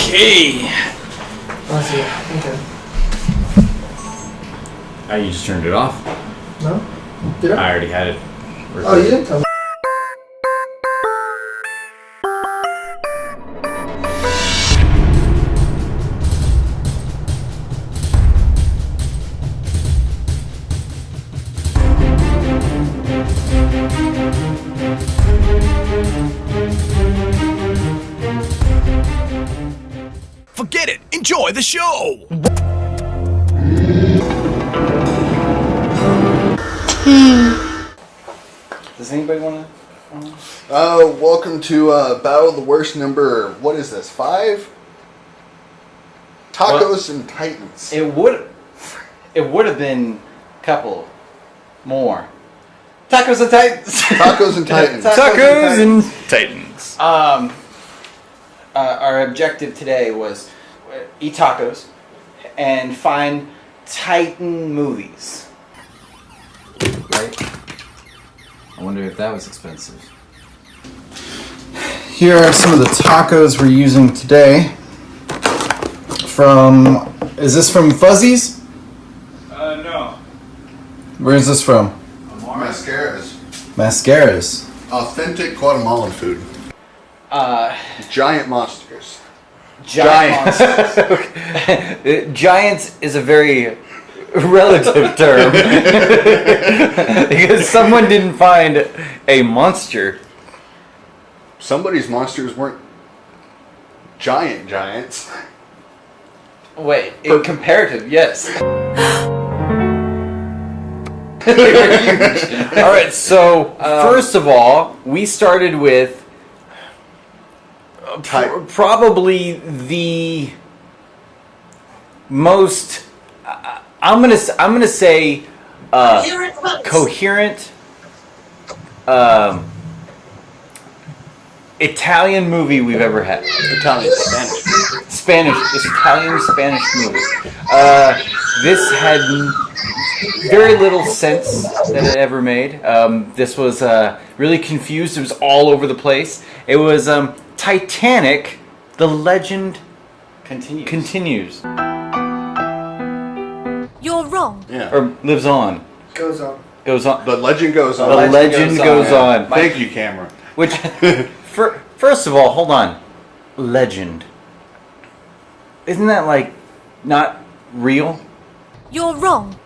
Okay. Oh, see. Okay. You just turned it off? No? Did I? I already had it. Oh, you didn't tell me. Forget it. Enjoy the show. Does anybody want to? Welcome to Battle of the Worst number, what is this, 5? Tacos and Titans. It would have been a couple more. Tacos and Titans. Tacos and Titans. Tacos and Titans. Our objective today was eat tacos and find Titan movies. Right? I wonder if that was expensive. Here are some of the tacos we're using today. Is this from Fuzzy's? No. Where is this from? Mascaras. Mascaras. Authentic Guatemalan food. Giant monsters. Giants. Giants is a very relative term. Because someone didn't find a monster. Somebody's monsters weren't giants. Wait, in comparative, yes. Alright, so first of all, we started with probably the most I'm gonna say coherent Italian movie we've ever had. Italian, Spanish. This Italian-Spanish movie. This had very little sense that it ever made. This was really confused. It was all over the place. It was Titanic, the legend continues. You're wrong. Yeah. Or lives on. Goes on. Goes on. The legend goes on. The legend goes on. Thank you, camera. Which, first of all, hold on. Legend. Isn't that like not real? You're wrong.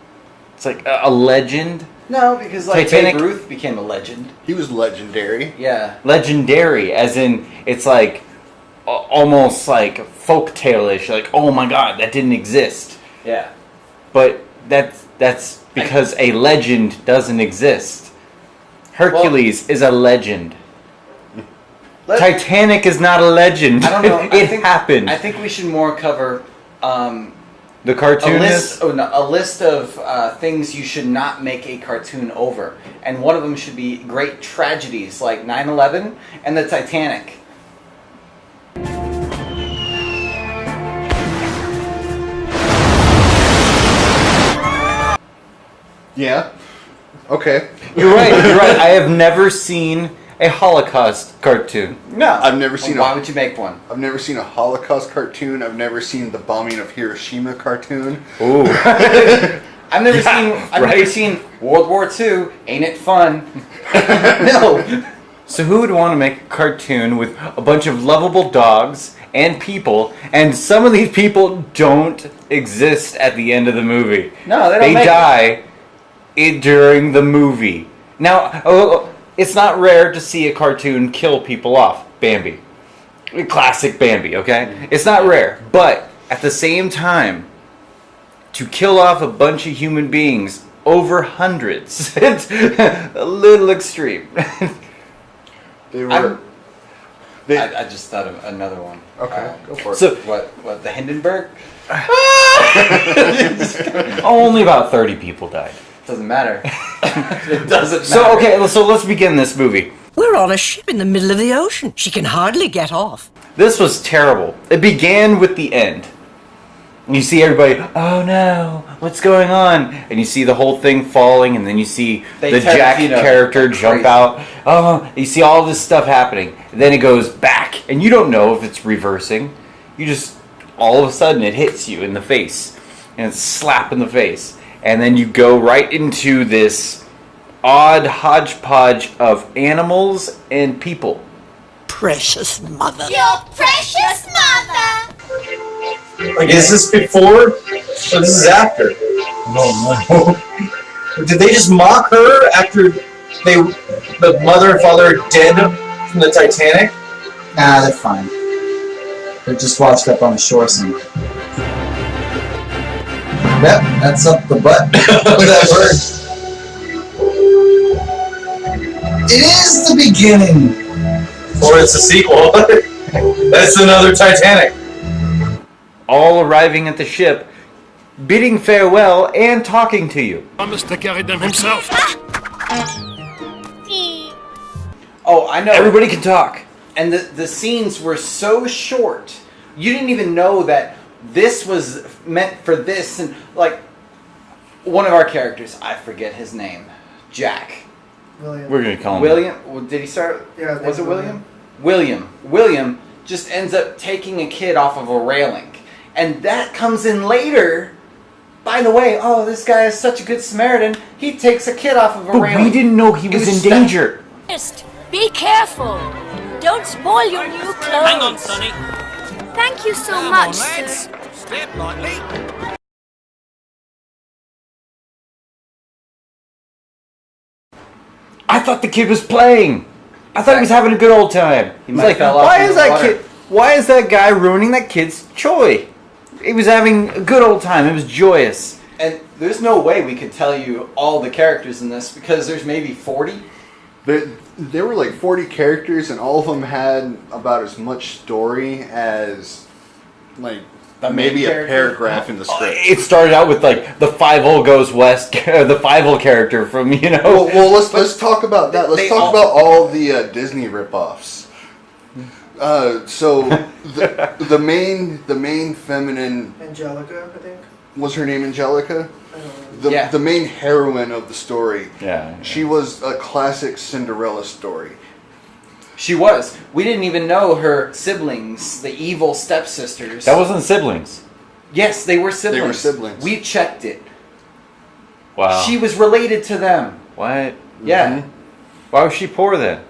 It's like a legend. No, because like Titanic- Babe Ruth became a legend. He was legendary. Yeah. Legendary, as in it's like almost like folktale-ish. Like, oh my god, that didn't exist. Yeah. But that's because a legend doesn't exist. Hercules is a legend. Titanic is not a legend. I don't know. It happened. I think we should more cover The cartoonist? a list of things you should not make a cartoon over. And one of them should be great tragedies like 9/11 and the Titanic. Yeah. Okay. You're right. I have never seen a Holocaust cartoon. No. I've never seen Why would you make one? I've never seen a Holocaust cartoon. I've never seen the bombing of Hiroshima cartoon. Ooh. I've never seen World War II. Ain't it fun? No. So who would want to make a cartoon with a bunch of lovable dogs and people, and some of these people don't exist at the end of the movie? No, they don't They make die during the movie. Now, it's not rare to see a cartoon kill people off. Bambi. Classic Bambi, okay? It's not rare. But at the same time, to kill off a bunch of human beings over hundreds, it's a little extreme. I just thought of another one. Okay, go for it. So, What, the Hindenburg? only about 30 people died. Doesn't matter. It doesn't matter. So, okay, so let's begin this movie. We're on a ship in the middle of the ocean. She can hardly get off. This was terrible. It began with the end. And you see everybody, oh no, what's going on? And you see the whole thing falling, and then you see the Jack character jump out. Oh, you see all this stuff happening. And then it goes back, and you don't know if it's reversing. You just, all of a sudden, it hits you in the face. And it's a slap in the face. And then you go right into this odd hodgepodge of animals and people. Precious mother. Your precious mother! Like, is this before or this is after? No. Did they just mock her after the mother and father are dead from the Titanic? Nah, they're fine. They're just washed up on the shore somewhere. Yep, that's up the butt of that bird. It is the beginning! Or it's a sequel. That's another Titanic. All arriving at the ship, bidding farewell and talking to you. Mr. Carradine himself. Oh, I know. Everybody can talk. And the scenes were so short. You didn't even know that this was meant for this. And like, one of our characters, I forget his name, Jack. William. We're going to call him William, well, did he start? Yeah, his was it name's William? William just ends up taking a kid off of a railing. And that comes in later. By the way, oh, this guy is such a good Samaritan. He takes a kid off of a But railing. we didn't know he was in danger. Just be careful. Don't spoil your new clothes. Hang on, Sonny. Thank you so Come much, on, lads. sir. Step lightly. I thought the kid was playing. I thought he was having a good old time. He's might like, fell off why in is the that water." kid? Why is that guy ruining that kid's joy? He was having a good old time. It was joyous. And there's no way we could tell you all the characters in this because there's maybe 40. There were like 40 characters, and all of them had about as much story as like The main maybe a character? paragraph in the script. It started out with like the Five-O Goes West, the Five-O character from, you know. Well, let's talk about that. Let's talk about all the Disney ripoffs. So the main feminine, Angelica, I think. was her name Angelica? I don't know. The main heroine of the story. Yeah. She was a classic Cinderella story. She was. We didn't even know her siblings, the evil stepsisters. That wasn't siblings. Yes, they were siblings. They were siblings. We checked it. Wow. She was related to them. What? Yeah. Why was she poor then?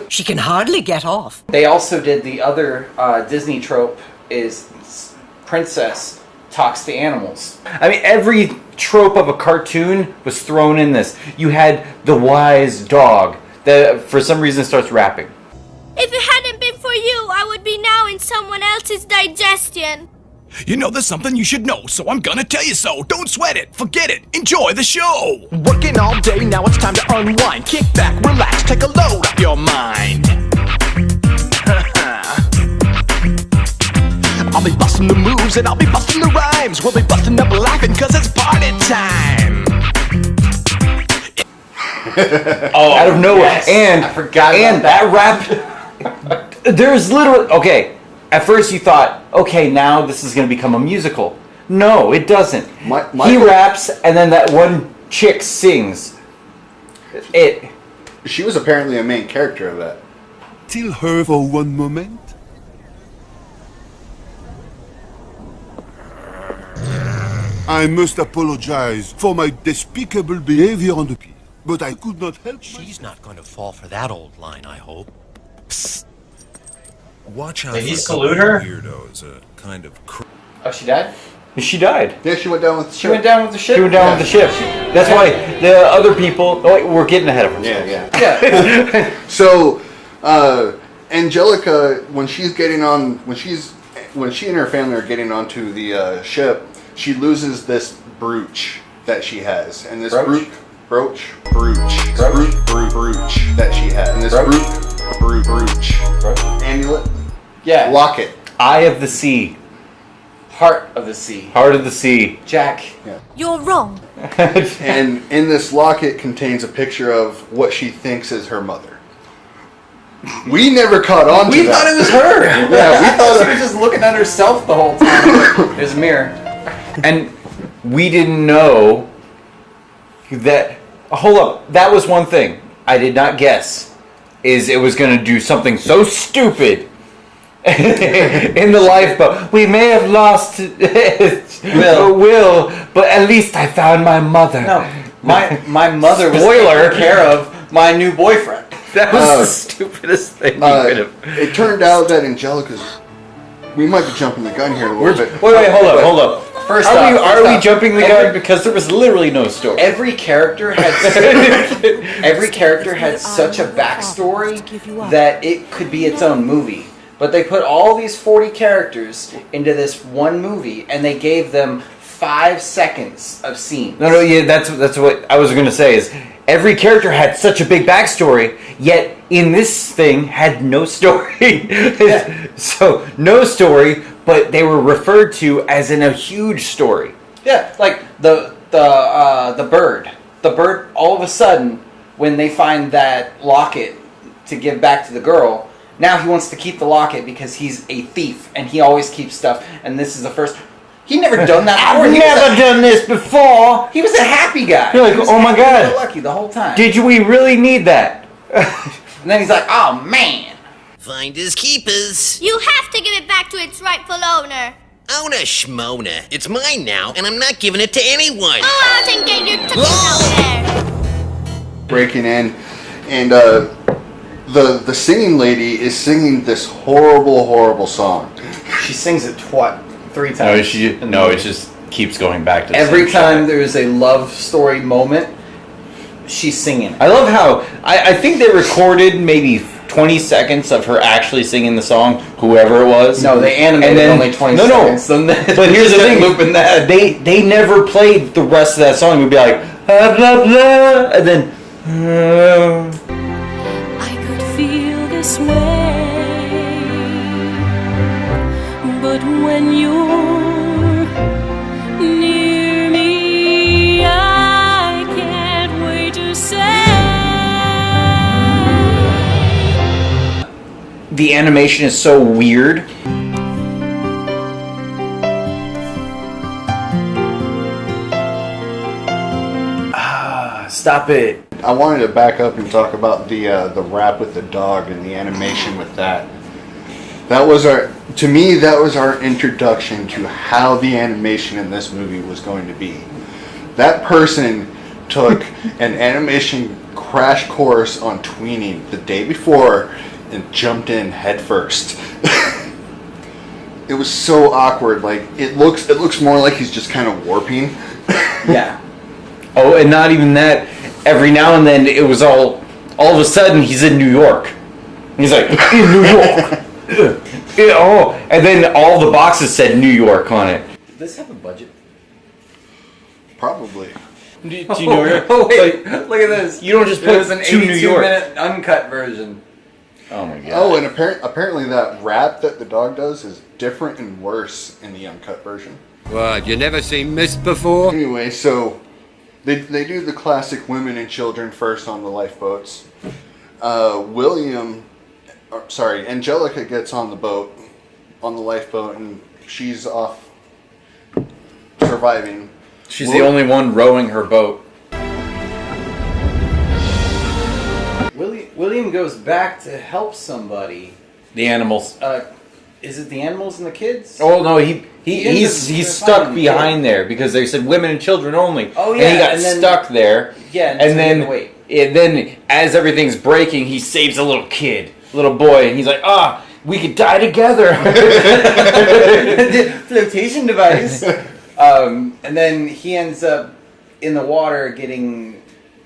She can hardly get off. They also did the other Disney trope is princess talks to animals. I mean, every trope of a cartoon was thrown in this. You had the wise dog that, for some reason, starts rapping. If it hadn't been for you, I would be now in someone else's digestion. You know there's something you should know, so I'm gonna tell you so. Don't sweat it, forget it, enjoy the show. Working all day, now it's time to unwind. Kick back, relax, take a load off your mind. I'll be busting the moves and I'll be busting the rhymes. We'll be busting up laughing cause it's party time. Out of nowhere. yes. And I forgot and about that rap. There's literally, okay, at first you thought, okay, now this is going to become a musical. No, it doesn't. He Michael- raps and then that one chick sings. She was apparently a main character of that. Till her for one moment. I must apologize for my despicable behavior on the pier, but I could not help She's not going to fall for that old line, I hope. Psst. Watch out Did for he a salute couple her? of weirdos, kind of Oh, she died? She died. Yeah, she went down with the She ship. went down with the ship? She went down with the ship. That's why the other people. Oh, wait, we're getting ahead of ourselves. Yeah. So, Angelica, when she and her family are getting onto the ship, she loses this brooch that she has, and this Brooch? brooch that she has, and this brooch amulet, Yeah. locket. Eye of the sea. Heart of the sea. Heart of the sea. Jack. You're wrong. And in this locket contains a picture of what she thinks is her mother. We never caught on to We that. thought it was her. Yeah, we thought she was just looking at herself the whole time. There's a mirror. And we didn't know that. Hold up. That was one thing I did not guess is it was going to do something so stupid in the lifeboat. We may have lost Will, but at least I found my mother. No, my mother was Spoiler. taking care of my new boyfriend. That was the stupidest thing you could have. It turned out that Angelica's. We might be jumping the gun here a little bit. Wait, hold up. First Are off, we jumping the gun? Because there was literally no story. Every character had such a backstory that it could be its own movie. But they put all these 40 characters into this one movie, and they gave them 5 seconds of scenes. No, yeah, that's what I was going to say is every character had such a big backstory, yet in this thing had no story. So no story, but they were referred to as in a huge story. Yeah, like the bird. The bird, all of a sudden, when they find that locket to give back to the girl, now he wants to keep the locket because he's a thief and he always keeps stuff. And this is the first. He never done that before. I've never done this before. He was a happy guy. You're like, oh my god, lucky the whole time. Did we really need that? And then he's like, oh man. Finders keepers. You have to give it back to its rightful owner. Owner schmona. It's mine now, and I'm not giving it to anyone. Go out and get your tuchus out there. Breaking in, and the singing lady is singing this horrible song. She sings it 3 times. No, it just keeps going back to the every same time shit. there's a love story moment, she's singing. I love how I think they recorded maybe 20 seconds of her actually singing the song, whoever it was. No, they animated only 20 seconds. But here's the thing, looping that. They never played the rest of that song. We'd be like, blah, blah, blah, and then. I could feel this way, but when you're near me, I can't wait to say. The animation is so weird. Stop it. I wanted to back up and talk about the rap with the dog and the animation with that. That was to me that was our introduction to how the animation in this movie was going to be. That person took an animation crash course on tweening the day before and jumped in head first. It was so awkward. Like it looks more like he's just kind of warping. Yeah. Oh, and not even that. Every now and then, it was all of a sudden, he's in New York. He's like, in New York. And then all the boxes said New York on it. Did this have a budget? Probably. Do you know? Oh wait, look at this. You don't just It put was an to New York. 82-minute uncut version. Oh my god. Oh, and apparently that rap that the dog does is different and worse in the uncut version. What, you never seen mist before? Anyway, so they do the classic women and children first on the lifeboats. Angelica gets on the lifeboat, and she's off surviving. She's the only one rowing her boat. William goes back to help somebody. The animals. Is it the animals and the kids? Oh no, he's stuck behind there because they said women and children only. Oh yeah, and he got stuck there. Yeah, and then as everything's breaking, he saves a little boy, and he's like, we could die together. Flotation device. And then he ends up in the water getting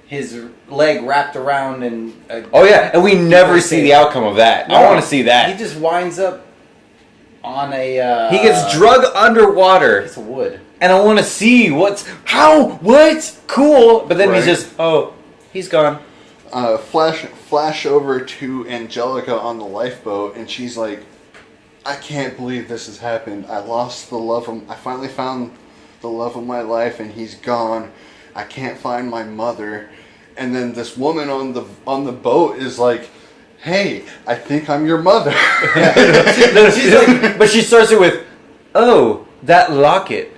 his leg wrapped around and. Oh yeah, and we never see the outcome of that. No, I want to see that. He just winds up on a. He gets drug underwater. Piece of wood. And I want to see what? Cool. But then he's gone. Flash over to Angelica on the lifeboat, and she's like, I can't believe this has happened. I finally found the love of my life, and he's gone. I can't find my mother. And then this woman on the boat is like, hey, I think I'm your mother. She's like, but she starts it with, oh, that locket.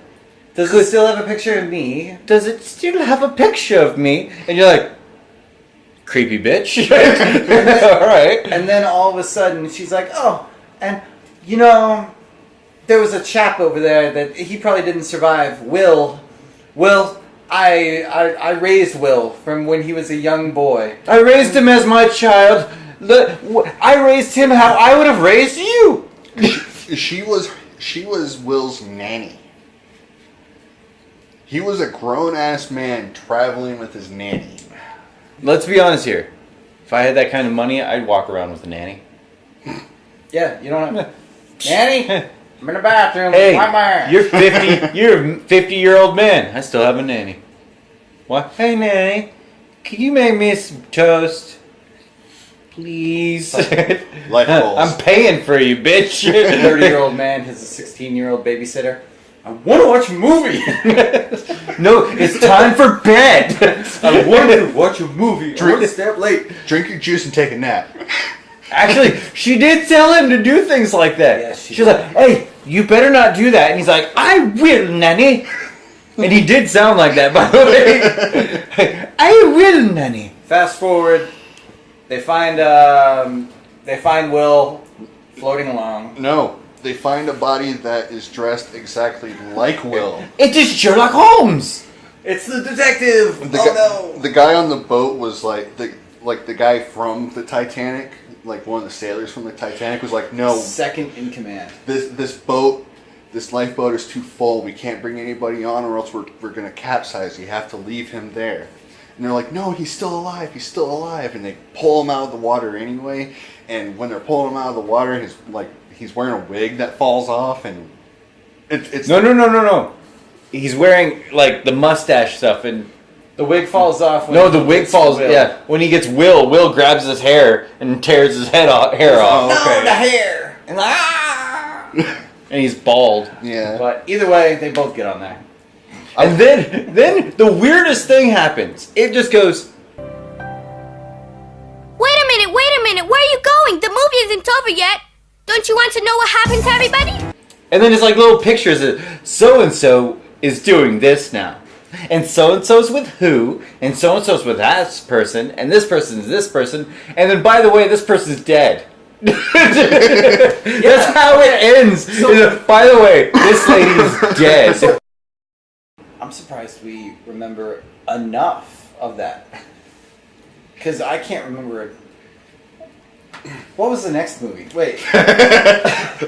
Does it still have a picture of me? Does it still have a picture of me? And you're like, creepy bitch. All right. And then all of a sudden, she's like, oh, and you know, there was a chap over there that he probably didn't survive. Will, I raised Will from when he was a young boy. I raised him as my child. I raised him how I would have raised you. She was Will's nanny. He was a grown-ass man traveling with his nanny. Let's be honest here. If I had that kind of money, I'd walk around with a nanny. Yeah, you don't have... Nanny, I'm in the bathroom. Hey, Why am I? you're 50. You're a 50-year-old man. I still have a nanny. What? Hey, nanny, can you make me some toast, please? Life goals. I'm paying for you, bitch. A 30-year-old man has a 16-year-old babysitter. I want to watch a movie. No, it's time for bed. I want to watch a movie. I want to stay up late. Drink your juice and take a nap. Actually, she did tell him to do things like that. Yeah, She's like, hey, you better not do that. And he's like, I will, nanny. And he did sound like that, by the way. I will, nanny. Fast forward, they find Will floating along. No, they find a body that is dressed exactly like Will. It is Sherlock Holmes. It's the detective. The guy on the boat was like the guy from the Titanic, like one of the sailors from the Titanic was like, no, second in command. This lifeboat is too full. We can't bring anybody on, or else we're gonna capsize. You have to leave him there. And they're like, no, he's still alive. He's still alive. And they pull him out of the water anyway. And when they're pulling him out of the water, he's wearing a wig that falls off, and it's No. He's wearing like the mustache stuff, and the wig falls off. The wig falls. Will. Yeah, when he gets Will grabs his hair and tears his hair off. No, the hair. And And he's bald. Yeah. But either way, they both get on there. And then the weirdest thing happens. It just goes. Wait a minute, where are you going? The movie isn't over yet. Don't you want to know what happened to everybody? And then it's like little pictures of so-and-so is doing this now. And so-and-so's with who, and so-and-so's with that person, and this person's this person, and then, by the way, this person's dead. That's how it ends. By the way, this lady's dead. I'm surprised we remember enough of that. Because I can't remember it. What was the next movie? Wait.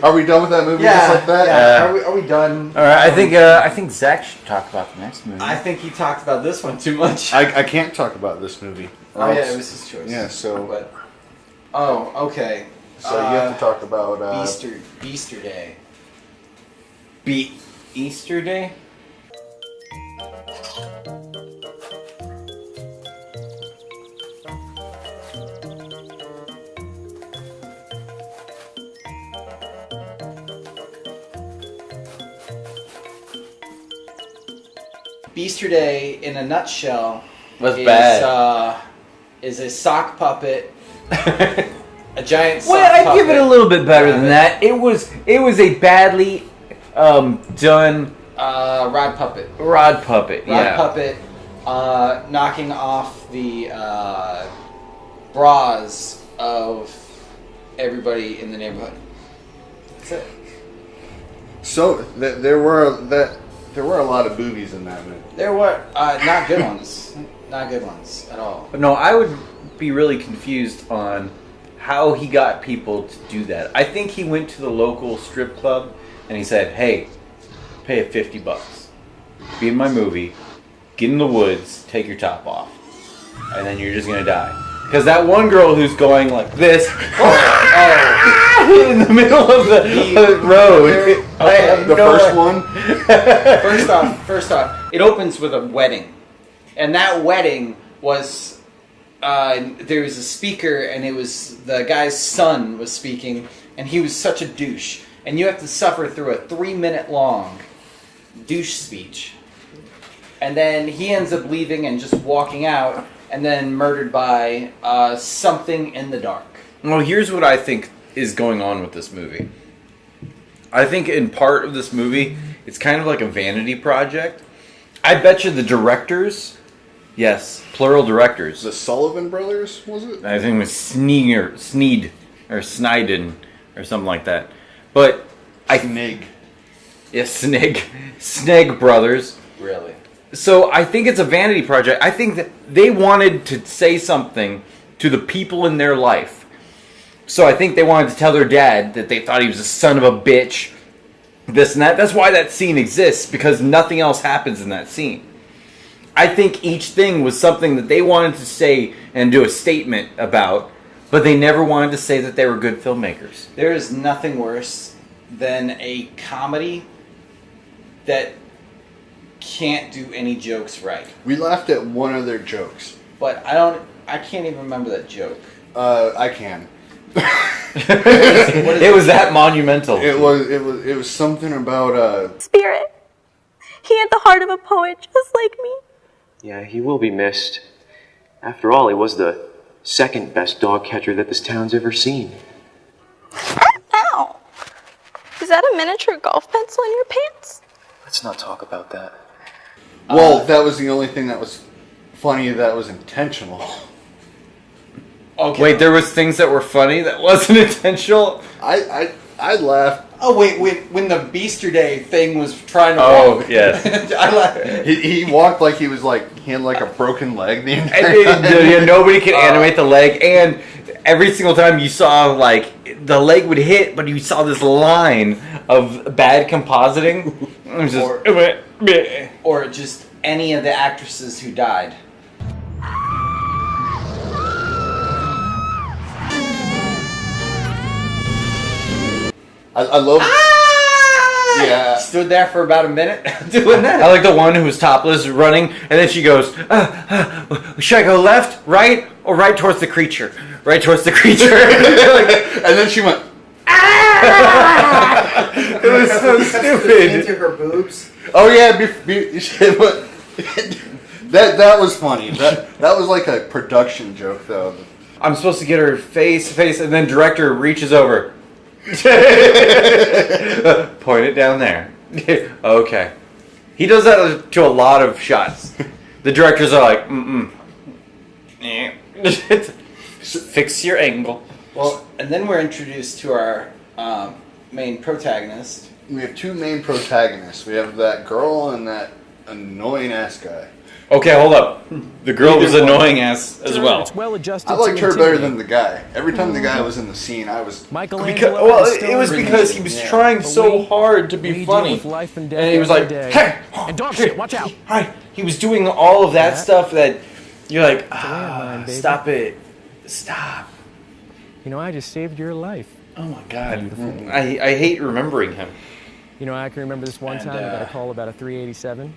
Are we done with that movie just like that? Yeah. Are we done? All right. I think Zach should talk about the next movie. I think he talked about this one too much. I can't talk about this movie. Oh yeah, it was his choice. Yeah. So. But, okay. So you have to talk about Beaster Day. Easter Day? Beaster Day, in a nutshell, Was bad. Is a sock puppet. A giant sock Well, I'd puppet. give it a little bit better than that. It was a badly done rod puppet. Rod puppet. Rod puppet knocking off the bras of everybody in the neighborhood. That's it. So there were a lot of boobies in that movie. There were not good ones. Not good ones at all. No, I would be really confused on how he got people to do that. I think he went to the local strip club and he said, "Hey, pay it $50. Be in my movie. Get in the woods. Take your top off, and then you're just gonna die." Because that one girl who's going like this in the middle of the road. The first one. First off, it opens with a wedding, and that wedding was. There was a speaker, and it was the guy's son was speaking, and he was such a douche. And you have to suffer through a 3-minute long douche speech. And then he ends up leaving and just walking out, and then murdered by something in the dark. Well, here's what I think is going on with this movie. I think in part of this movie, it's kind of like a vanity project. I bet you the directors Yes, plural directors. The Sullivan brothers, was it? I think it was Sneed or Sniden or something like that. But Snig. Yes, Sneg brothers. Really? So I think it's a vanity project. I think that they wanted to say something to the people in their life. So I think they wanted to tell their dad that they thought he was a son of a bitch, this and that. That's why that scene exists, because nothing else happens in that scene. I think each thing was something that they wanted to say and do a statement about, but they never wanted to say that they were good filmmakers. There is nothing worse than a comedy that can't do any jokes right. We laughed at one of their jokes. But I can't even remember that joke. I can. It was that monumental. It was something about Spirit. He had the heart of a poet, just like me. Yeah, he will be missed. After all, he was the second best dog catcher that this town's ever seen. Ow! Is that a miniature golf pencil in your pants? Let's not talk about that. Well, that was the only thing that was funny that was intentional. Okay. Wait, there was things that were funny that wasn't intentional? I laughed. Oh wait, when the Beaster Day thing was trying to walk. Yes. I laughed. He walked like he was like, he had like a broken leg the entire time. Yeah, nobody could animate the leg, and every single time you saw, like, the leg would hit, but you saw this line of bad compositing. It was just, or just any of the actresses who died. I love. Yeah. Stood there for about a minute doing that. I like the one who was topless running, and then she goes, should I go left, right, or right towards the creature? Right towards the creature. And then she went. It was so stupid. Into her boobs. Oh yeah, that was funny. That was like a production joke though. I'm supposed to get her face, and then director reaches over. Point it down there. Okay. He does that to a lot of shots. The directors are like, fix your angle. Well, and then we're introduced to our main protagonist. We have two main protagonists. We have that girl and that annoying ass guy. Okay, hold up. The girl was annoying as well. It's well adjusted. I liked her better than the guy. Every time the guy was in the scene, I was. It was because he was trying so hard to be funny, and he was like, "Hey, and dog shit, watch out!" Hi. He was doing all of that stuff that you're like, stop it, stop. You know, I just saved your life. Oh my God, I hate remembering him. You know, I can remember this one time I got a call about a 387.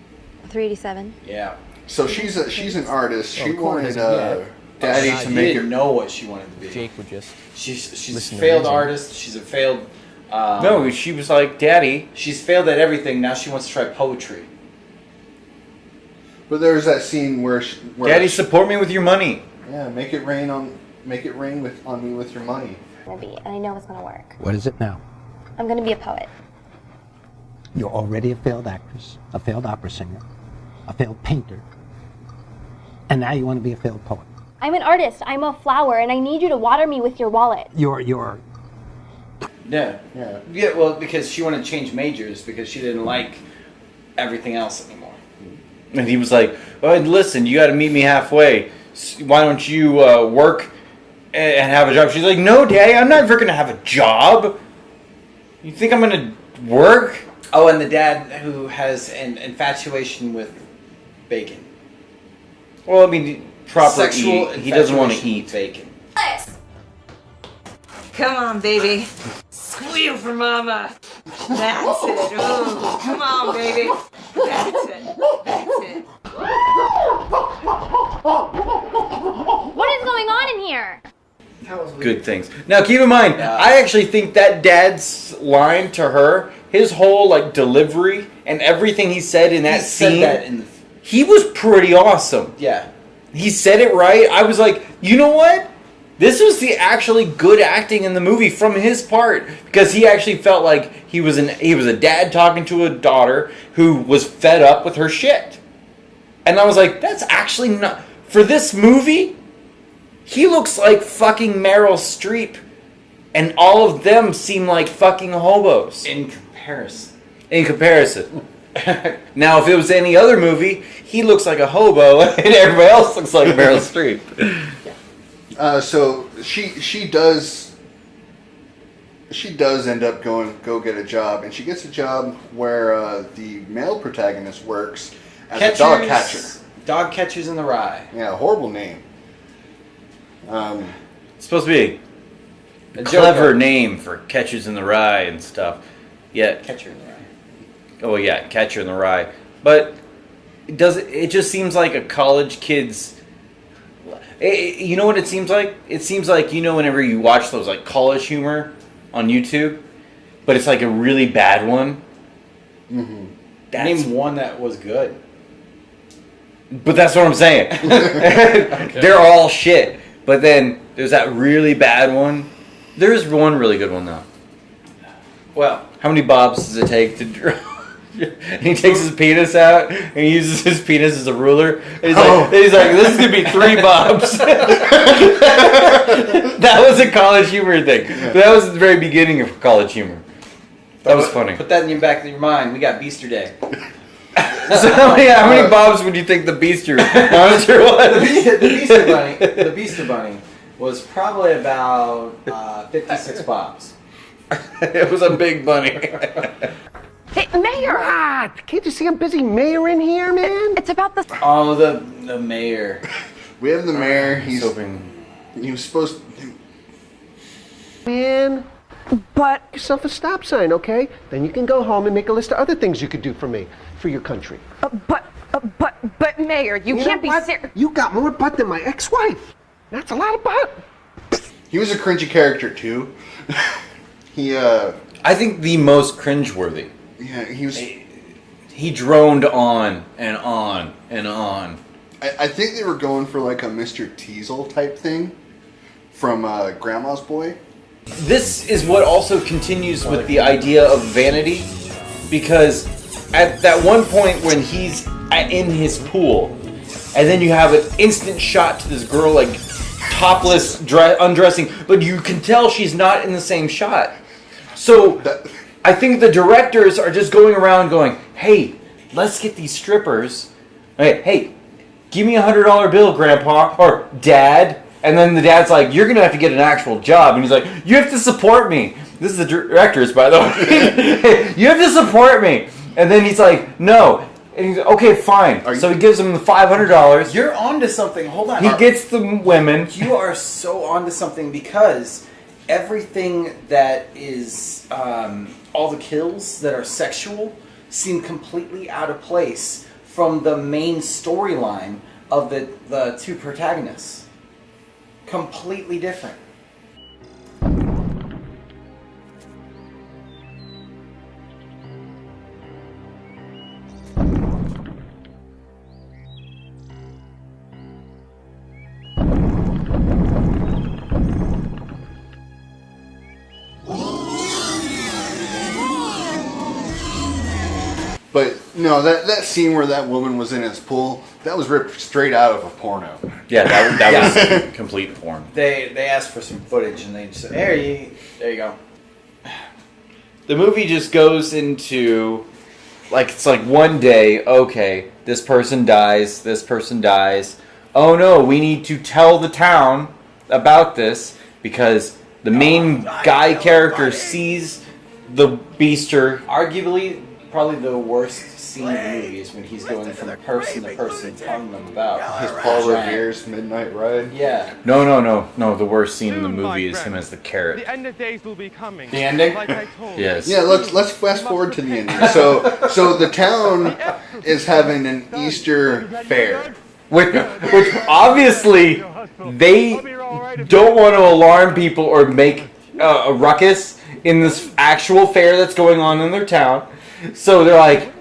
387. Yeah. So she's an artist. She wanted doesn't Daddy to make her. Didn't know what she wanted to be. Jake would just. She's a listen to failed reason. artist. She's a failed. No, she was like, Daddy. She's failed at everything. Now she wants to try poetry. But there's that scene where Daddy, support me with your money. Yeah, make it rain on me with your money. And I know it's gonna work. What is it now? I'm gonna be a poet. You're already a failed actress, a failed opera singer, a failed painter, and now you want to be a failed poet. I'm an artist. I'm a flower, and I need you to water me with your wallet. You're. Yeah. Well, because she wanted to change majors because she didn't like everything else anymore. And he was like, oh, listen, you got to meet me halfway. Why don't you work and have a job? She's like, no, Daddy, I'm never going to have a job. You think I'm going to work? Oh, and the dad who has an infatuation with bacon. Well, I mean, proper Sexual eat. He doesn't want to infatuation eat. with bacon. Come on, baby. Squeal for mama. That's it. Ooh, come on, baby. That's it. That's it. What is going on in here? Good things. Now, keep in mind, I actually think that dad's line to her, his whole like delivery and everything he said in that scene, he was pretty awesome. Yeah. He said it right. I was like, you know what? This was the actually good acting in the movie from his part, because he actually felt like he was a dad talking to a daughter who was fed up with her shit. And I was like, that's actually not... For this movie, he looks like fucking Meryl Streep. And all of them seem like fucking hobos. In comparison. Now, if it was any other movie, he looks like a hobo, and everybody else looks like Meryl Streep. So she does end up go get a job, and she gets a job where the male protagonist works as a dog catcher. Dog Catchers in the Rye. Yeah, horrible name. It's supposed to be a clever name for Catchers in the Rye and stuff. Yet, Catcher in the Rye. Oh yeah, Catcher in the Rye. But it just seems like a college kid's. You know what it seems like? It seems like, you know, whenever you watch those like college humor on YouTube, but it's like a really bad one. Mm-hmm. Name one that was good. But that's what I'm saying. Okay. They're all shit. But then there's that really bad one. There's one really good one though. Well, how many bobs does it take to draw? And he takes his penis out and he uses his penis as a ruler. And he's like, this is gonna be 3 bobs. That was a college humor thing. That was the very beginning of college humor. That was funny. Put that in the back of your mind. We got Beaster Day. So how many bobs would you think the Beaster monitor was? The Beaster Bunny was probably about 56 bobs. It was a big bunny. Hey, Mayor! Can't you see I'm busy mayoring here, man? It's about the... Oh, the mayor. We have the mayor. He was supposed to... Man, but... yourself a stop sign, okay? Then you can go home and make a list of other things you could do for me, for your country. But Mayor, you can't be serious. You got more butt than my ex-wife. That's a lot of butt. He was a cringy character, too. I think the most cringeworthy. Yeah, he was... He droned on and on and on. I think they were going for like a Mr. Teasel type thing from Grandma's Boy. This is what also continues with the idea of vanity, because at that one point when he's in his pool, and then you have an instant shot to this girl like topless, undressing, but you can tell she's not in the same shot. So I think the directors are just going around going, hey, let's get these strippers. Hey, give me $100 bill, Grandpa, or Dad. And then the dad's like, you're going to have to get an actual job. And he's like, you have to support me. This is the directors, by the way. You have to support me. And then he's like, no. And he's like, okay, fine. So he gives him the $500. You're onto something. Hold on. He gets the women. You are so onto something, because everything that is all the kills that are sexual seem completely out of place from the main storyline of the two protagonists. Completely different. But no, that scene where that woman was in his pool, that was ripped straight out of a porno. Yeah, that was complete porn. They asked for some footage and they just said, there you go. The movie just goes into, like, it's like one day, okay, this person dies. Oh no, we need to tell the town about this because the main guy character sees the beaster. Arguably, probably the worst scene in the movie is when he's going from person to person telling them about his Paul Revere's Midnight Ride. Yeah. No. The worst scene in the movie is him as the carrot. The end of days will be coming. The ending? Like I told Yes. Yeah, let's fast forward to the ending. So the town is having an Easter fair. Which obviously they don't want to alarm people or make a ruckus in this actual fair that's going on in their town. So they're like,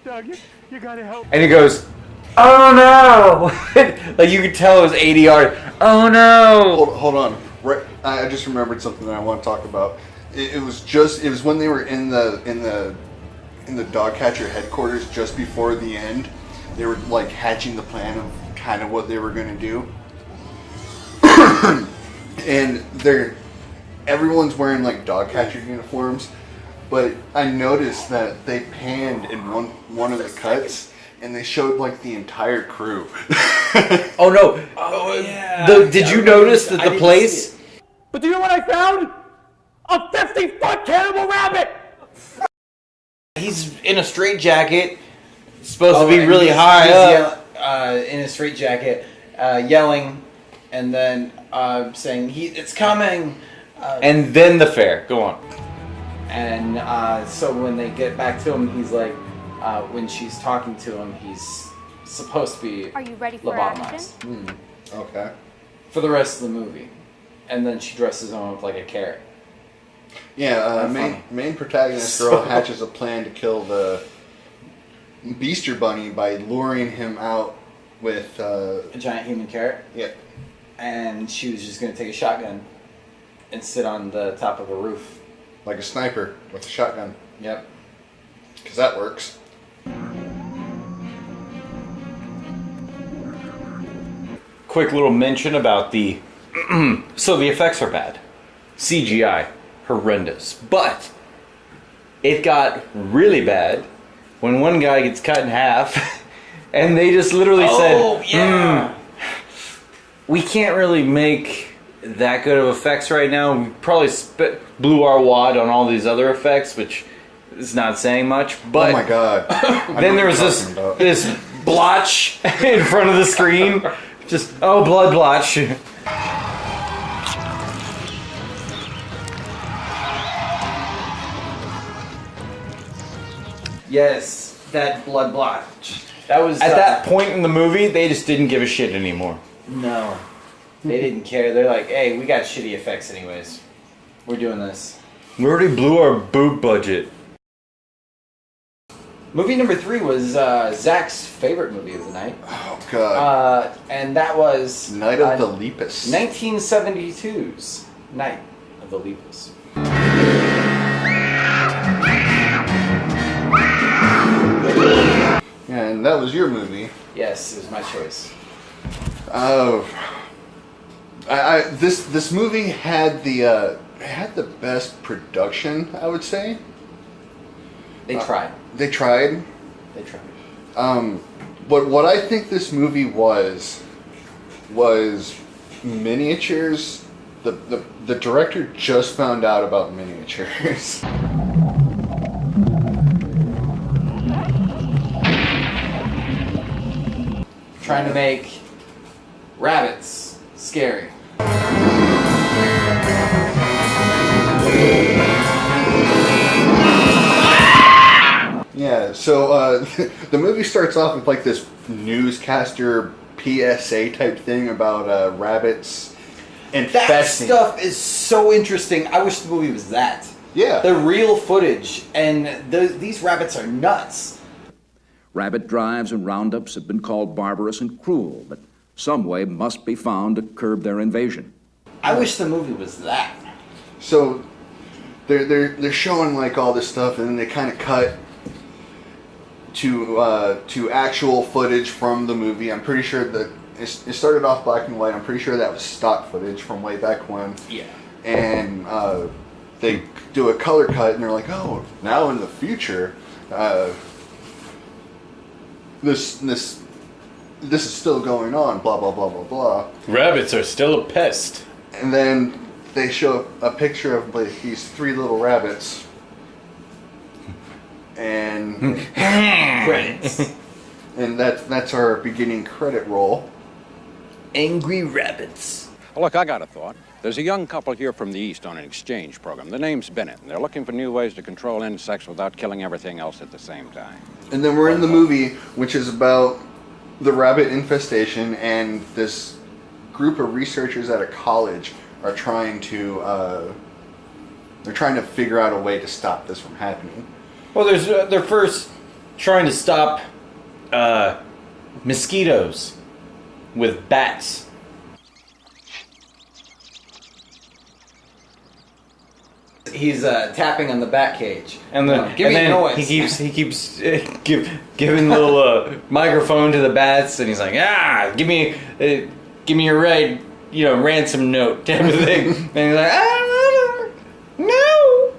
Doug, you gotta help. and he goes, oh no! Like you could tell it was ADR. Oh no! Hold on. Right, I just remembered something that I want to talk about. It was when they were in the dog catcher headquarters just before the end. they were like hatching the plan of kind of what they were going to do. And everyone's wearing like dog catcher uniforms, but I noticed that they panned in one of the cuts and they showed like the entire crew. Oh no! Did you notice that the place? But do you know what I found? A 50-foot cannibal rabbit! He's in a straitjacket, supposed to be really high up. In a straitjacket, yelling, and then saying, "It's coming!" And then the fair. Go on. And so when they get back to him, he's like, when she's talking to him, he's supposed to be Are you ready for lobotomized. Okay. For the rest of the movie. And then she dresses him up like a carrot. Yeah, main protagonist girl hatches a plan to kill the Beaster Bunny by luring him out with a giant human carrot. Yeah. And she was just going to take a shotgun and sit on the top of a roof. Like a sniper with a shotgun. Yep. Because that works. Quick little mention about the... So the effects are bad. CGI, horrendous. But it got really bad when one guy gets cut in half and they just literally said, we can't really make that good of effects right now. We probably blew our wad on all these other effects, which is not saying much. But oh my god! Then there was this blotch in front of the screen. Just blood blotch. Yes, that blood blotch. That was at that point in the movie. They just didn't give a shit anymore. No, they didn't care. They're like, hey, we got shitty effects anyways. We're doing this. We already blew our boob budget. Movie number 3 was Zach's favorite movie of the night. Oh god! And that was Night of the Lepus. 1972's Night of the Lepus. Yeah, and that was your movie. Yes, it was my choice. Oh, this movie had the best production, I would say. They tried. They tried. They tried. But what I think this movie was miniatures. The director just found out about miniatures. Trying to make rabbits scary. Yeah, so the movie starts off with like this newscaster PSA type thing about rabbits infesting. That stuff is so interesting. I wish the movie was that. Yeah. The real footage, and these rabbits are nuts. Rabbit drives and roundups have been called barbarous and cruel, but some way must be found to curb their invasion. I wish the movie was that. So they're showing like all this stuff, and then they kind of cut to actual footage from the movie. I'm pretty sure that it started off black and white. I'm pretty sure that was stock footage from way back when. Yeah. And they do a color cut, and they're like, oh, now in the future, this is still going on, blah blah blah blah blah. Rabbits are still a pest. And then they show a picture of like these 3 little rabbits, and credits. And that's our beginning credit roll. Angry rabbits. Look, I got a thought. There's a young couple here from the East on an exchange program. The name's Bennett, and they're looking for new ways to control insects without killing everything else at the same time. And then we're in the movie, which is about the rabbit infestation, and this group of researchers at a college are trying to figure out a way to stop this from happening. Well, they're first trying to stop mosquitoes with bats. He's tapping on the bat cage. And then, give me a noise. He keeps giving the little microphone to the bats, and he's like, give me a ride, ransom note type of thing. And he's like, no.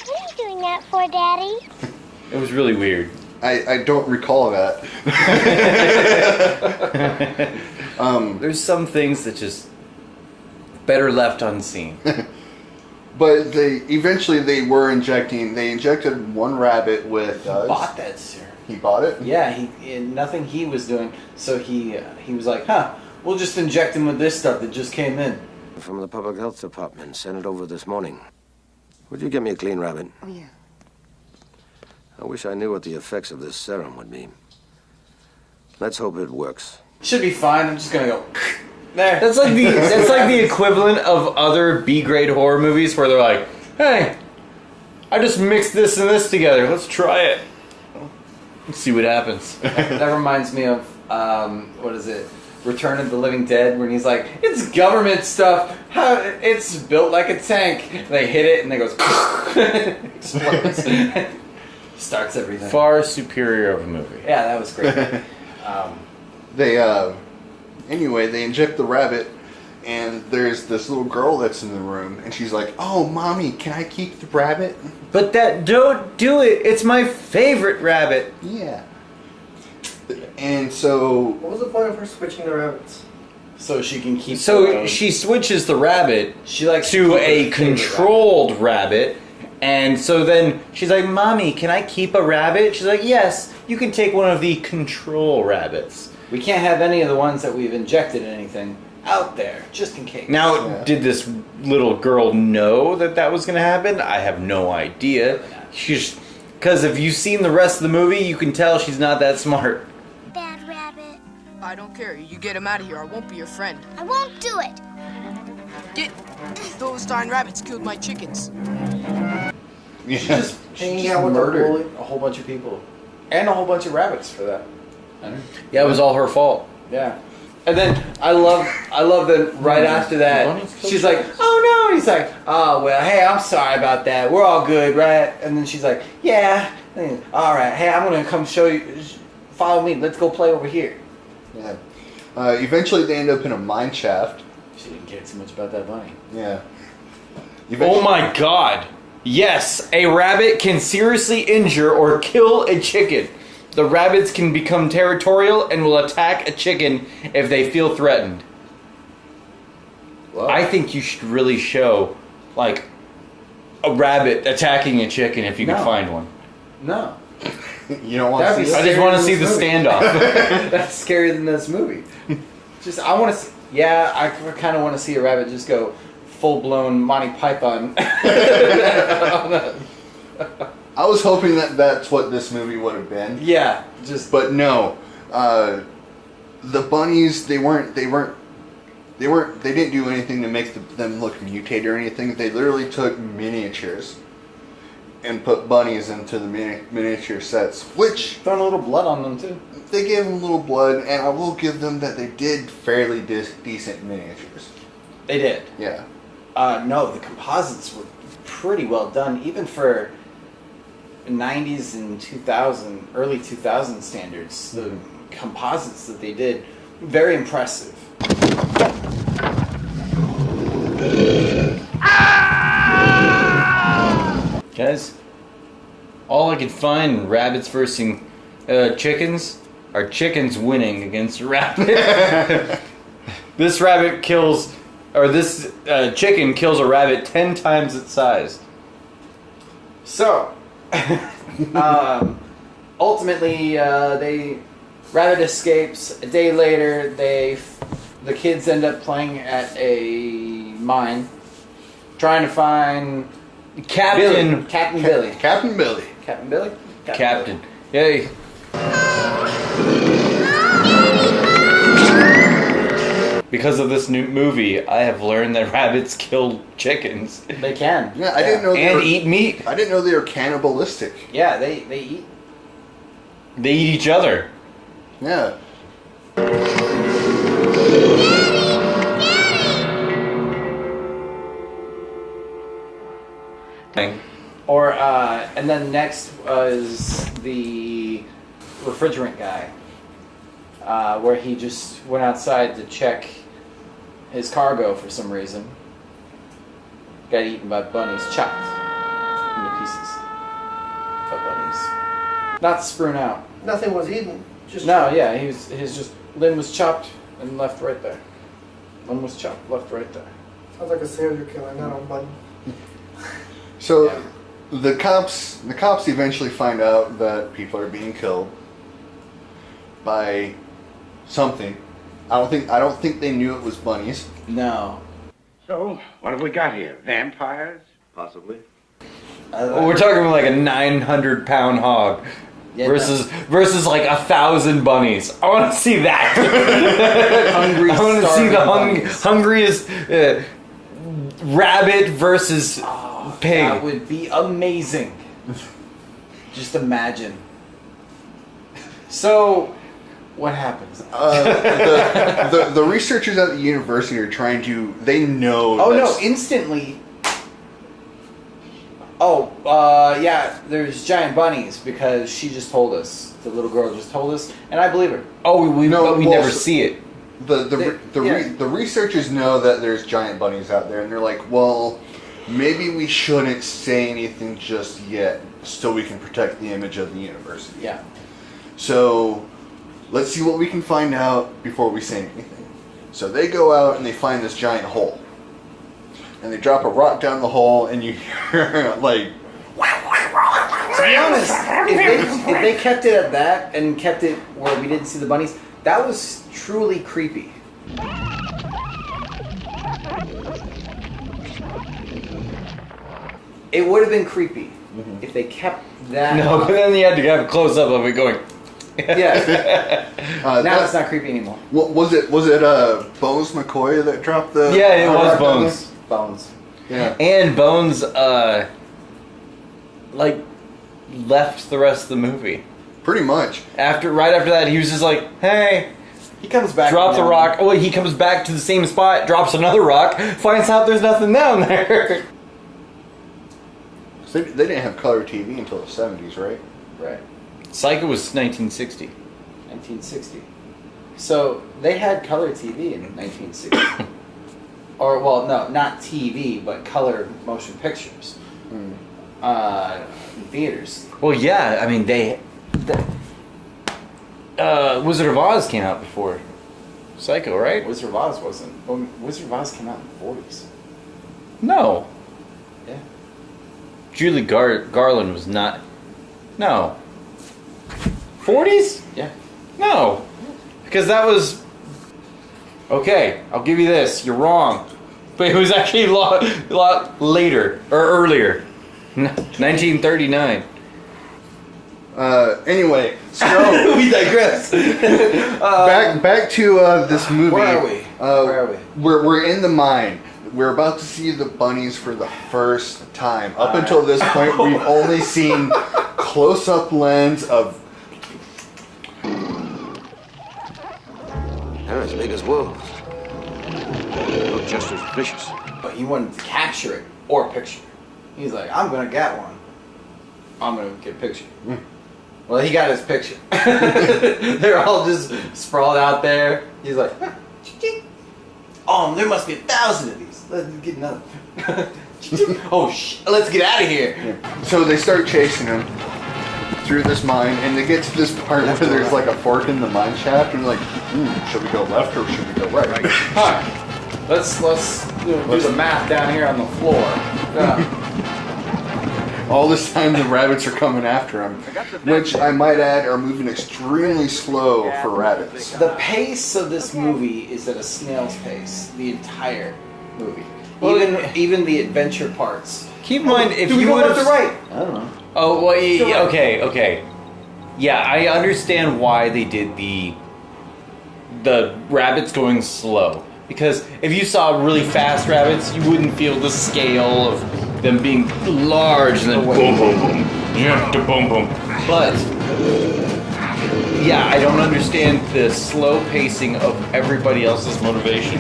What are you doing that for, Daddy? It was really weird. I don't recall that. There's some things that just better left unseen. But they injected one rabbit with bought that serum. He bought it? Yeah, nothing he was doing. So he was like, we'll just inject him with this stuff that just came in. From the Public Health Department, sent it over this morning. Would you get me a clean rabbit? Oh, yeah. I wish I knew what the effects of this serum would be. Let's hope it works. Should be fine. I'm just gonna go there. That's like the equivalent of other B-grade horror movies where they're like, hey, I just mixed this and this together. Let's try it. Let's see what happens. That reminds me of what is it? Return of the Living Dead, when he's like, it's government stuff. It's built like a tank. And they hit it and it goes explodes. Starts everything. Far superior of a movie. Yeah, that was great. Anyway, they inject the rabbit, and there's this little girl that's in the room, and she's like, "Oh, mommy, can I keep the rabbit?" But don't do it. It's my favorite rabbit. Yeah. And so, What was the point of her switching the rabbits? So she can keep. So she switches the rabbit. She likes to a controlled rabbit. And so then she's like, Mommy, can I keep a rabbit? She's like, yes, you can take one of the control rabbits. We can't have any of the ones that we've injected in anything out there, just in case. Now, did this little girl know that was going to happen? I have no idea. Because if you've seen the rest of the movie, you can tell she's not that smart. Bad rabbit. I don't care. You get him out of here. I won't be your friend. I won't do it. Those darn rabbits killed my chickens. She just murdered a whole bunch of people. And a whole bunch of rabbits for that. Yeah, it was all her fault. Yeah. And then I love that right after that, she's like, oh no, and he's like, oh well, hey, I'm sorry about that. We're all good, right? And then she's like, yeah, all right, hey, I'm gonna come show you, follow me, let's go play over here. Yeah. Eventually they end up in a mine shaft. She didn't care too much about that bunny. Yeah. Oh my god. Yes, a rabbit can seriously injure or kill a chicken. The rabbits can become territorial and will attack a chicken if they feel threatened. Whoa. I think you should really show, like, a rabbit attacking a chicken if you can find one. No. You don't want to see I just want to see the standoff. That's scarier than this movie. I want to yeah, I kind of want to see a rabbit just go full-blown Monty Python. I was hoping that's what this movie would have been. Yeah, but no. The bunnies, they didn't do anything to make them look mutated or anything. They literally took miniatures and put bunnies into the miniature sets, which found a little blood on them too. They gave them a little blood, and I will give them that they did fairly decent miniatures. They did. Yeah. No, the composites were pretty well done, even for 90s and 2000, early 2000 standards. The composites that they did, very impressive. Guys, all I could find in rabbits versus chickens are chickens winning against a rabbit. This rabbit kills, or this chicken kills a rabbit 10 times its size. So, ultimately, rabbit escapes. A day later, the kids end up playing at a mine, trying to find Captain Billy. Yay. Because of this new movie, I have learned that rabbits kill chickens. They can. Yeah, I didn't know. Eat meat. I didn't know they were cannibalistic. Yeah, they eat. They eat each other. Yeah. Or and then next was the refrigerant guy, where he just went outside to check his cargo for some reason. Got eaten by bunnies, chopped into pieces by bunnies. Not strewn out. Nothing was eaten. Just No, chopped. yeah, his just limb was chopped and left right there. Limb was chopped, left right there. Sounds like a serial killer, not a bunny. So the cops eventually find out that people are being killed by something. I don't think they knew it was bunnies. No. So, what have we got here? Vampires? Possibly. We're talking like a 900-pound hog versus like 1,000 bunnies. I want to see that. Hungry, I want to see the bunnies. hungriest rabbit versus pig. That would be amazing. Just imagine. So, what happens? The researchers at the university are trying to. They know. Oh no! that's- Instantly. Oh, yeah. There's giant bunnies because she just told us. The little girl just told us, and I believe her. Oh, but we well, never see it. The researchers know that there's giant bunnies out there, and they're like, well, maybe we shouldn't say anything just yet, so we can protect the image of the university. Yeah. So, let's see what we can find out before we say anything. So they go out and they find this giant hole, and they drop a rock down the hole, and you hear like. To be honest, if they kept it at that and kept it where we didn't see the bunnies, that was truly creepy. It would have been creepy if they kept that. No, but then you had to have a close up of it going. Yeah. Now it's not creepy anymore. What was it? Was it Bones McCoy that dropped the? Yeah, it was rock down Bones. there? Bones. Yeah. And Bones, like, left the rest of the movie. Pretty much. Right after that, he was just like, "Hey." He comes back. Drop the down. rock. Oh, he comes back to the same spot, drops another rock, finds out there's nothing down there. They didn't have color TV until the 70s, right? Right. Psycho was 1960. 1960. So they had color TV in 1960. Or, well, no, not TV, but color motion pictures. In theaters. Well, yeah, I mean, Wizard of Oz came out before Psycho, right? Wizard of Oz wasn't. Well, Wizard of Oz came out in the 40s. No. Yeah. Julie Garland was not. No. 40s? Yeah. No. Because that was. Okay, I'll give you this. You're wrong. But it was actually a lot later. Or earlier. 1939. Anyway, so we digress. back to this movie. Where are we? Where are we? We're in the mine. We're about to see the bunnies for the first time. Up until this point, we've only seen close-up lens of. They're as big as wolves. Look just as vicious. But he wanted to capture it or picture. He's like, I'm gonna get one. I'm gonna get a picture. Well, he got his picture. They're all just sprawled out there. He's like, oh, there must be 1,000 of these. Let's get another. Let's get out of here. So they start chasing him through this mine, and they get to this part where there's like a fork in the mine shaft, and they're like, should we go left or should we go right? Huh. Let's do the math down here on the floor. All this time the rabbits are coming after him, which I might add are moving extremely slow for rabbits. The pace of this movie is at a snail's pace. The entire movie, even the adventure parts. Keep in mind, if Do we you go would left or have. right? I don't know. Oh, well, Still yeah, right. okay. Yeah, I understand why they did the rabbits going slow. Because if you saw really fast rabbits, you wouldn't feel the scale of them being large and then boom, boom, boom. Yeah, boom, boom. But, yeah, I don't understand the slow pacing of everybody else's motivation.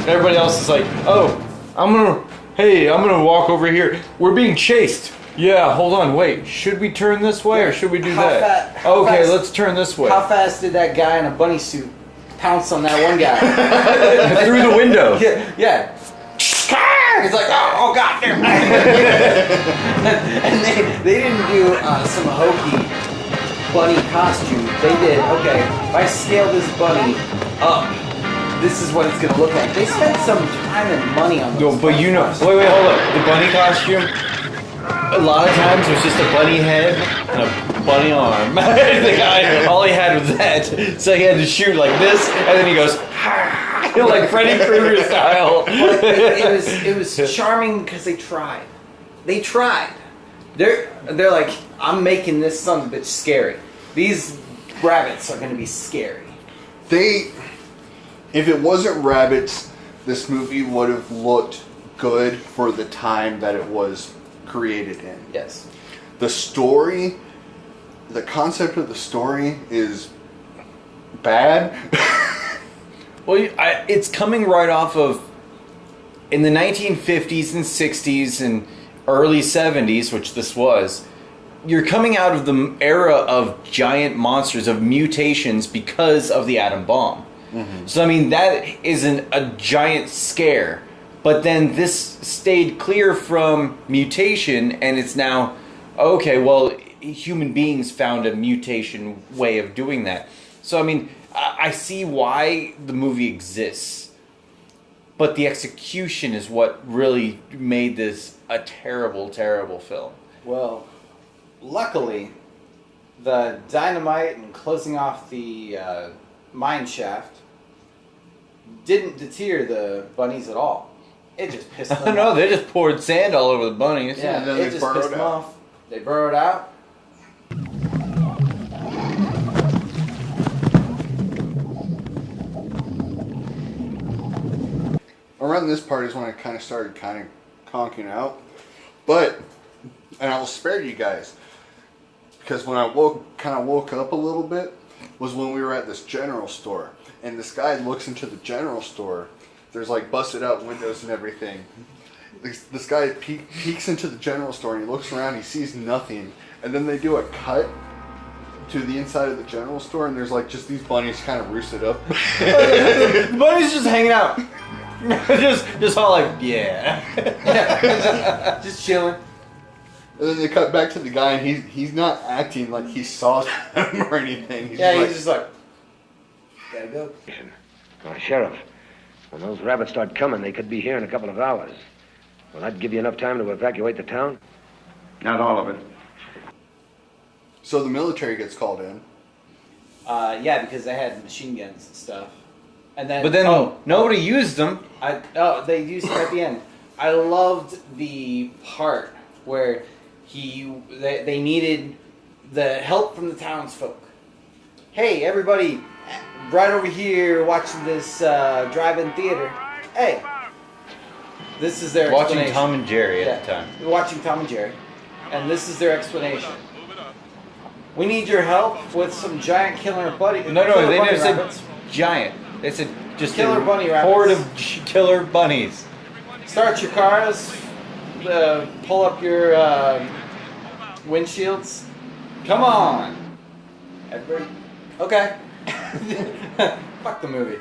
Everybody else is like, oh, I'm gonna Hey, I'm gonna walk over here. We're being chased. Yeah, hold on, wait. Should we turn this way or should we do that? Okay, let's turn this way. How fast did that guy in a bunny suit pounce on that one guy? Through the window. Yeah. It's like, oh god damn. And they didn't do some hokey bunny costume. They did, okay, if I scale this bunny up, this is what it's gonna look like. They spent some time and money on this. No, but you know, wait, hold up. The bunny costume, a lot of times it was just a bunny head and a bunny arm. The guy, all he had was that. So he had to shoot like this, and then he goes, like Freddy Krueger style. It was charming because they tried. They tried. They're like, I'm making this son of a bitch scary. These rabbits are gonna be scary. If it wasn't rabbits, this movie would have looked good for the time that it was created in. Yes. The story, the concept of the story is bad. Well, it's coming right off of, in the 1950s and 60s and early 70s, which this was, you're coming out of the era of giant monsters, of mutations because of the atom bomb. Mm-hmm. So, I mean, that isn't a giant scare. But then this stayed clear from mutation, and it's now, okay, well, human beings found a mutation way of doing that. So, I mean, I see why the movie exists. But the execution is what really made this a terrible, terrible film. Well, luckily, the dynamite and closing off the mine shaft didn't deter the bunnies at all. It just pissed them off. No, they just poured sand all over the bunnies. Yeah, and then it just pissed them off. They burrowed out. Around this part is when I kind of started conking out. But, and I will spare you guys, because when I woke up a little bit was when we were at this general store. And this guy looks into the general store. There's like busted out windows and everything. This guy peeks into the general store and he looks around, he sees nothing. And then they do a cut to the inside of the general store and there's like just these bunnies kind of roosted up. The bunnies just hanging out. just all like, yeah. Just chilling. And then they cut back to the guy and he's not acting like he saw them or anything. He's just like, gotta go. Sheriff, when those rabbits start coming, they could be here in a couple of hours. Will that give you enough time to evacuate the town? Not all of it. So the military gets called in. Yeah, because they had machine guns and stuff. And then, but then nobody used them. They used them at the end. I loved the part where they needed the help from the townsfolk. Hey, everybody, right over here watching this drive-in theater. Hey, this is their watching explanation. Tom and Jerry at the time. Watching Tom and Jerry, and this is their explanation. We need your help with some giant killer bunny. No, they never said giant. They said just killer bunny rabbits. Horde of killer bunnies. Start your cars. Pull up your windshields. Come on, everybody. Okay. Fuck the movie.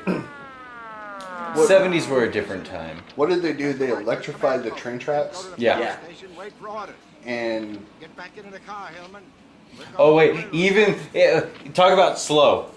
70s were a different time. What did they do? They electrified the train tracks? Yeah. And Get back into the car, Hillman. Oh wait, even talk about slow.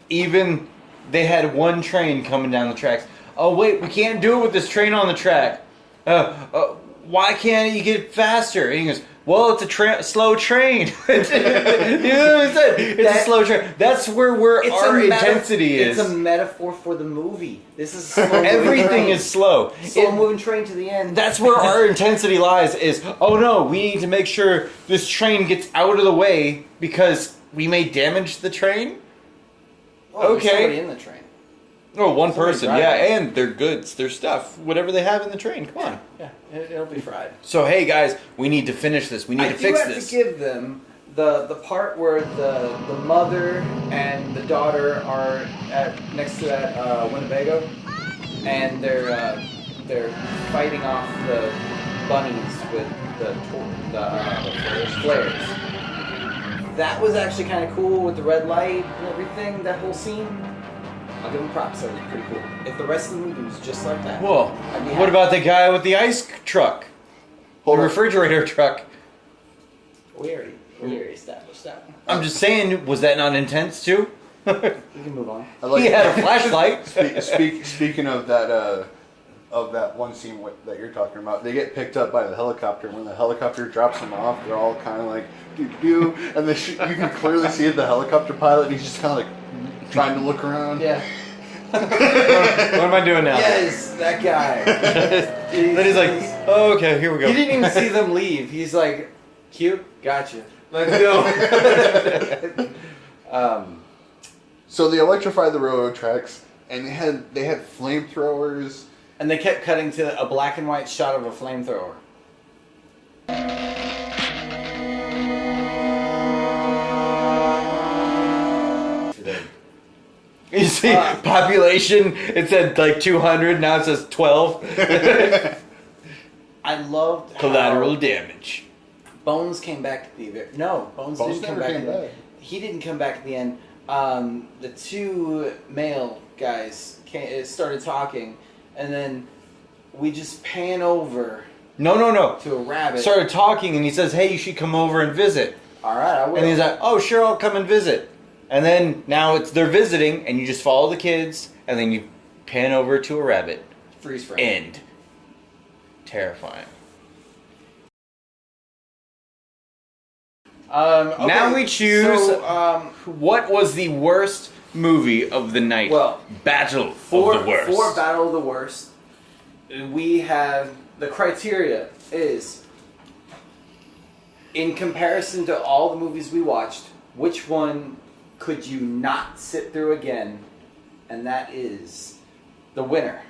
Even they had one train coming down the tracks. Oh wait, we can't do it with this train on the track. Why can't you get faster? And he goes, well, it's a slow train. You know what I said? It's a slow train. That's where our intensity is. It's a metaphor for the movie. This is slow. Everything is slow. Slow moving train to the end. That's where our intensity lies. Is oh no, we need to make sure this train gets out of the way because we may damage the train. Oh, okay. There's somebody in the train. Oh, one Somebody person, driving. yeah, and their goods, their stuff, whatever they have in the train. Come on. Yeah, it'll be fried. So hey guys, we need to finish this. We need to fix I do have this. to give them the part where the mother and the daughter are next to that Winnebago, and they're fighting off the bunnies with the flares. That was actually kind of cool with the red light and everything. That whole scene. I'll give him props. That was pretty cool. If the rest of the movie was just like that, Whoa. I'd be What happy. about the guy with the ice truck? The refrigerator truck. We already established that one. I'm just saying, was that not intense too? We can move on. He had a flashlight. Speaking of that one scene that you're talking about, they get picked up by the helicopter. When the helicopter drops them off, they're all kind of like doo, and you can clearly see the helicopter pilot. He's just kind of like trying to look around. Yeah. What am I doing now? Yes, that guy. Then he's like, oh, okay, here we go. He didn't even see them leave. He's like, cute, gotcha. Let's go. So they electrified the railroad tracks, and they had flamethrowers. And they kept cutting to a black and white shot of a flamethrower. You see, population, it said like 200, now it says 12. I loved Collateral how damage. Bones came back at the end. No, Bones didn't come never back came at the end. back. He didn't come back at the end. The two male guys started talking, and then we just pan over No. to a rabbit. Started talking, and he says, hey, you should come over and visit. All right, I will. And he's like, oh, sure, I'll come and visit. And then now they're visiting, and you just follow the kids, and then you pan over to a rabbit. Freeze frame. End. Terrifying. Okay, Now we choose so, what was the worst movie of the night. Well, Battle of the Worst. For Battle of the Worst, we have the criteria is in comparison to all the movies we watched, which one could you not sit through again? And that is the winner.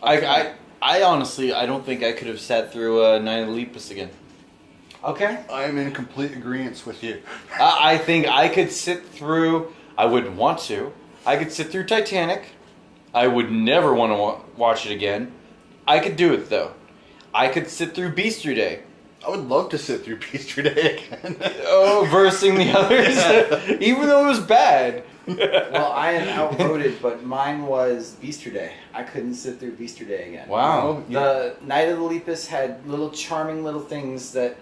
I honestly, I don't think I could have sat through Night of the Lepus again. Okay. I'm in complete agreement with you. I think I could sit through, I wouldn't want to, I could sit through Titanic. I would never want to watch it again. I could do it though. I could sit through Beaster Day. I would love to sit through Beaster Day again. Oh, versing the others? Even though it was bad. Well, I am outvoted, but mine was Beaster Day. I couldn't sit through Beaster Day again. Wow. The Night of the Lepus had little charming little things that...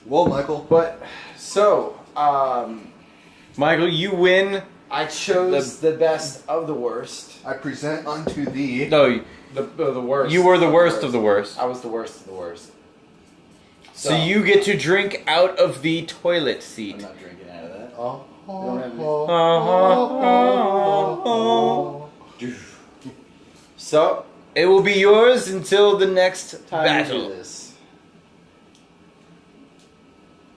Well, Michael. But, so, Michael, you win. I chose the best of the worst. I present unto thee... No, the worst. you were the worst of the worst. I was the worst of the worst. So you get to drink out of the toilet seat. I'm not drinking out of that. So, it will be yours until the next time battle. we do this.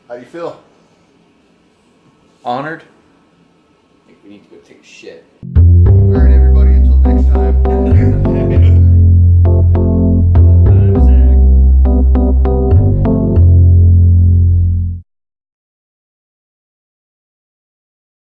How do you feel? Honored? I think we need to go take a shit.